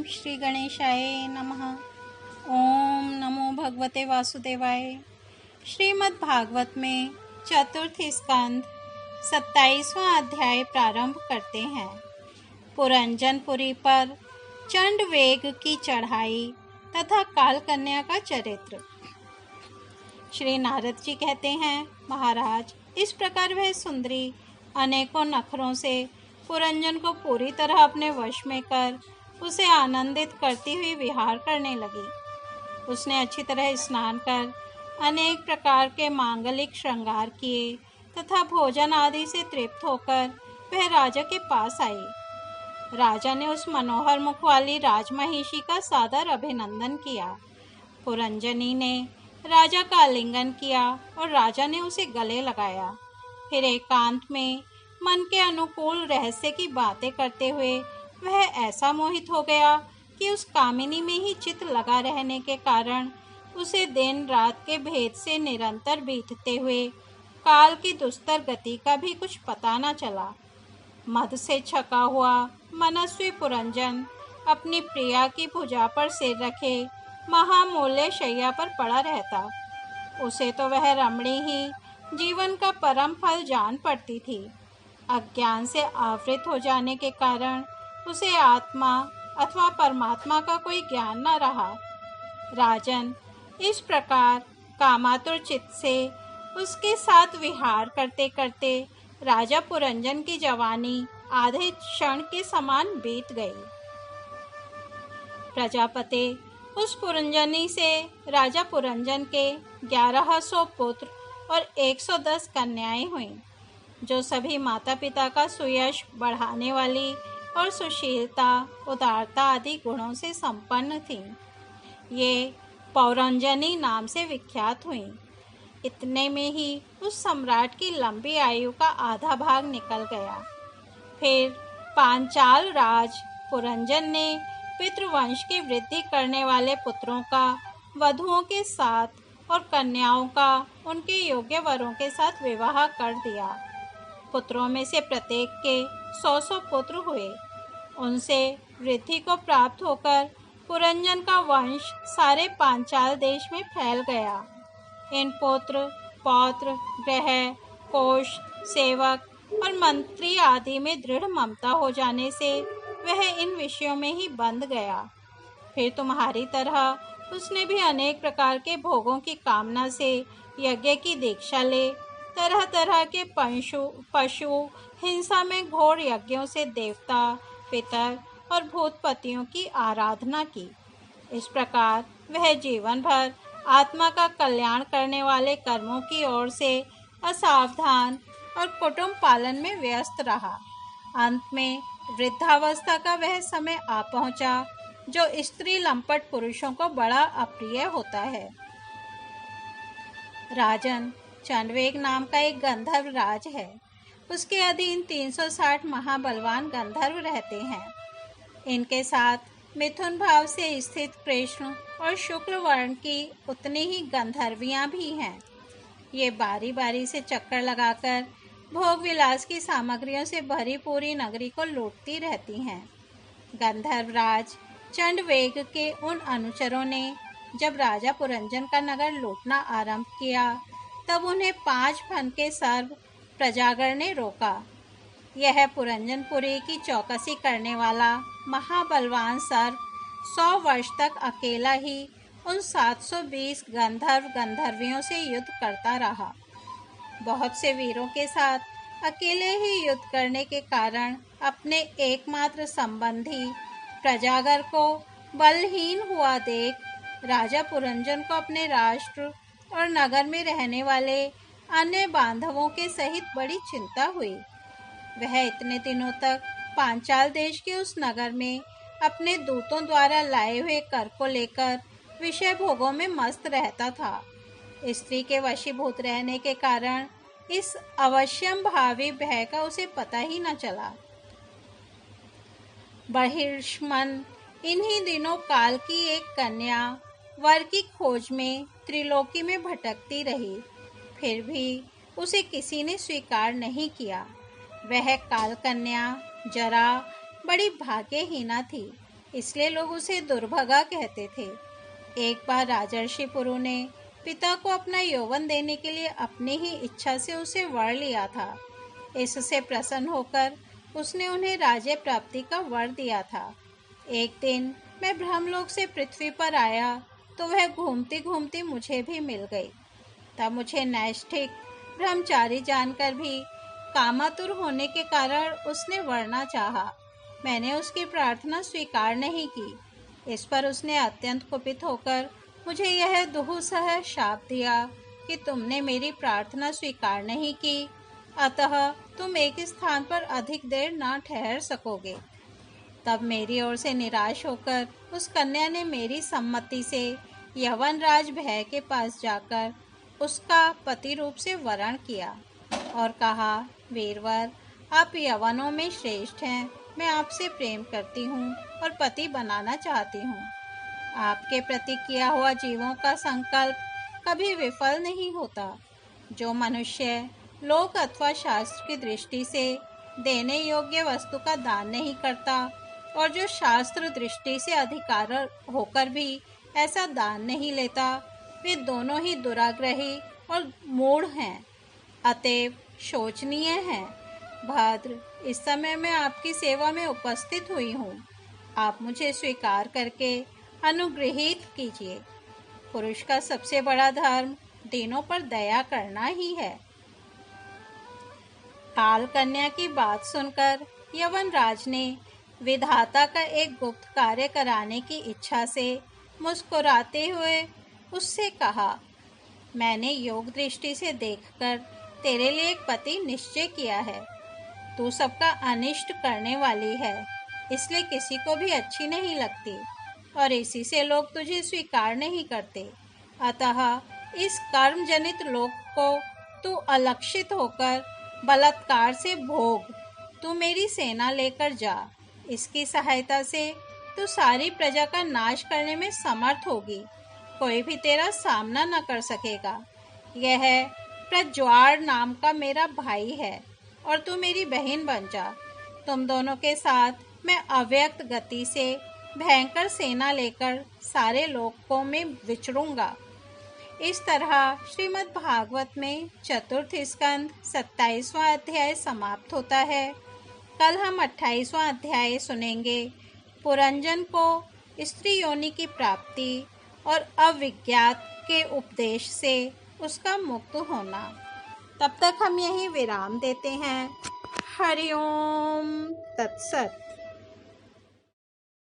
श्री गणेशाय नमः। ओम नमो भगवते वासुदेवाय। श्रीमद् भागवत में चतुर्थ स्कंद 27वां अध्याय प्रारंभ करते हैं। पुरंजनपुरी पर चंडवेग की चढ़ाई तथा काल कन्या का चरित्र। श्री नारद जी कहते हैं, महाराज, इस प्रकार वह सुंदरी अनेकों नखरों से पुरंजन को पूरी तरह अपने वश में कर उसे आनंदित करती हुई विहार करने लगी। उसने अच्छी तरह स्नान कर अनेक प्रकार के मांगलिक श्रृंगार किए तथा भोजन आदि से तृप्त होकर वह राजा के पास आई। राजा ने उस मनोहर मुख वाली राजमहिषी का सादर अभिनंदन किया। पुरंजनी ने राजा का आलिंगन किया और राजा ने उसे गले लगाया। फिर एकांत में मन के अनुकूल रहस्य की बातें करते हुए वह ऐसा मोहित हो गया कि उस कामिनी में ही चित्त लगा रहने के कारण उसे दिन रात के भेद से निरंतर बीतते हुए काल की दुस्तर गति का भी कुछ पता न चला। मद से छका हुआ मनस्वी पुरंजन अपनी प्रिया की भुजा पर सिर रखे महामूल्य शैया पर पड़ा रहता। उसे तो वह रमणी ही जीवन का परम फल जान पड़ती थी। अज्ञान से आवृत हो जाने के कारण उसे आत्मा अथवा परमात्मा का कोई ज्ञान न रहा। राजन, इस प्रकार कामातुर चित्त से उसके साथ विहार करते करते राजा पुरंजन की जवानी आधे क्षण के समान बीत गई। प्रजापति उस पुरंजनी से राजा पुरंजन के 1100 पुत्र और 110 कन्याएं हुईं, जो सभी माता पिता का सुयश बढ़ाने वाली और सुशीलता, उदारता आदि गुणों से संपन्न थीं। ये पौरंजनी नाम से विख्यात हुईं। इतने में ही उस सम्राट की लंबी आयु का आधा भाग निकल गया। फिर पांचाल राज पुरंजन ने पितृवंश की वृद्धि करने वाले पुत्रों का वधुओं के साथ और कन्याओं का उनके योग्य वरों के साथ विवाह कर दिया। पुत्रों में से प्रत्येक के 100 पुत्र हुए। उनसे वृद्धि को प्राप्त होकर पुरंजन का वंश सारे पांचाल देश में फैल गया। इन पुत्र, पौत्र, ग्रह, कोष, सेवक और मंत्री आदि में दृढ़ ममता हो जाने से वह इन विषयों में ही बंध गया। फिर तुम्हारी तरह उसने भी अनेक प्रकार के भोगों की कामना से यज्ञ की दीक्षा ले तरह तरह के पशु हिंसा में घोर यज्ञों से देवता, पितर और भूतपतियों की आराधना की। इस प्रकार वह जीवन भर आत्मा का कल्याण करने वाले कर्मों की ओर से असावधान और कुटुंब पालन में व्यस्त रहा। अंत में वृद्धावस्था का वह समय आ पहुंचा जो स्त्री लंपट पुरुषों को बड़ा अप्रिय होता है। राजन, चंडवेग नाम का एक गंधर्व राज है। उसके अधीन 360 महाबलवान गंधर्व रहते हैं। इनके साथ मिथुन भाव से स्थित कृष्ण और शुक्ल वर्ण की उतनी ही गंधर्वियां भी हैं। ये बारी बारी से चक्कर लगाकर भोग विलास की सामग्रियों से भरी पूरी नगरी को लूटती रहती हैं। गंधर्वराज चंडवेग के उन अनुचरों ने जब राजा पुरंजन का नगर लूटना आरंभ किया तब उन्हें 5 फन के सर्व प्रजागर ने रोका। यह पुरंजनपुरी की चौकसी करने वाला महाबलवान सर्व 100 वर्ष तक अकेला ही उन 720 गंधर्व गंधर्वियों से युद्ध करता रहा। बहुत से वीरों के साथ अकेले ही युद्ध करने के कारण अपने एकमात्र संबंधी प्रजागर को बलहीन हुआ देख राजा पुरंजन को अपने राष्ट्र और नगर में रहने वाले अन्य बांधवों के सहित बड़ी चिंता हुई। वह इतने दिनों तक पांचाल देश के उस नगर में अपने दूतों द्वारा लाए हुए कर को लेकर विषय भोगों में मस्त रहता था। स्त्री के वशीभूत रहने के कारण इस अवश्यम भावी भय का उसे पता ही न चला। बहिर्ष्मन इन्हीं दिनों काल की एक कन्या वर की खोज में त्रिलोकी में भटकती रही, फिर भी उसे किसी ने स्वीकार नहीं किया। वह काल कन्या जरा बड़ी भाग्यहीना थी। इसलिए लोग उसे दुर्भगा कहते थे। एक बार राजर्षि पुरु ने पिता को अपना यौवन देने के लिए अपनी ही इच्छा से उसे वर लिया था। इससे प्रसन्न होकर उसने उन्हें राज्य प्राप्ति का वर दिया था। एक दिन मैं ब्रह्मलोक से पृथ्वी पर आया तो वह घूमती घूमती मुझे भी मिल गई। तब मुझे नैष्ठिक ब्रह्मचारी जानकर भी कामातुर होने के कारण उसने वरना चाहा। मैंने उसकी प्रार्थना स्वीकार नहीं की। इस पर उसने अत्यंत कुपित होकर मुझे यह दुहूसह शाप दिया कि तुमने मेरी प्रार्थना स्वीकार नहीं की, अतः तुम एक स्थान पर अधिक देर ना ठहर सकोगे। तब मेरी ओर से निराश होकर उस कन्या ने मेरी सम्मति से यवनराज भय के पास जाकर उसका पति रूप से वरण किया और कहा, वीरवर, आप यवनों में श्रेष्ठ हैं। मैं आपसे प्रेम करती हूँ और पति बनाना चाहती हूँ। आपके प्रति किया हुआ जीवों का संकल्प कभी विफल नहीं होता। जो मनुष्य लोक अथवा शास्त्र की दृष्टि से देने योग्य वस्तु का दान नहीं करता और जो शास्त्र दृष्टि से अधिकार होकर भी ऐसा दान नहीं लेता, वे दोनों ही दुराग्रही और मूढ़ हैं, अतएव शोचनीय हैं। भद्र, इस समय मैं आपकी सेवा में उपस्थित हुई हूँ। आप मुझे स्वीकार करके अनुग्रहित कीजिए। पुरुष का सबसे बड़ा धर्म दीनों पर दया करना ही है। काल कन्या की बात सुनकर यवनराज ने विधाता का एक गुप्त कार्य कराने की इच्छा से मुस्कुराते हुए उससे कहा, मैंने योग दृष्टि से देखकर तेरे लिए एक पति निश्चय किया है। तू सबका अनिष्ट करने वाली है, इसलिए किसी को भी अच्छी नहीं लगती और इसी से लोग तुझे स्वीकार नहीं करते। अतः इस कर्म जनित लोक को तू अलक्षित होकर बलात्कार से भोग। तू मेरी सेना लेकर जा। इसकी सहायता से तू सारी प्रजा का नाश करने में समर्थ होगी। कोई भी तेरा सामना न कर सकेगा। यह प्रज्वार नाम का मेरा भाई है और तू मेरी बहन बन जा। तुम दोनों के साथ मैं अव्यक्त गति से भयंकर सेना लेकर सारे लोकों में विचरूंगा। इस तरह श्रीमद् भागवत में चतुर्थ स्कंद 27वां अध्याय समाप्त होता है। कल हम 28वां अध्याय सुनेंगे। पुरंजन को स्त्री योनि की प्राप्ति और अविज्ञात के उपदेश से उसका मुक्त होना। तब तक हम यहीं विराम देते हैं। हरि ओम तत्सत।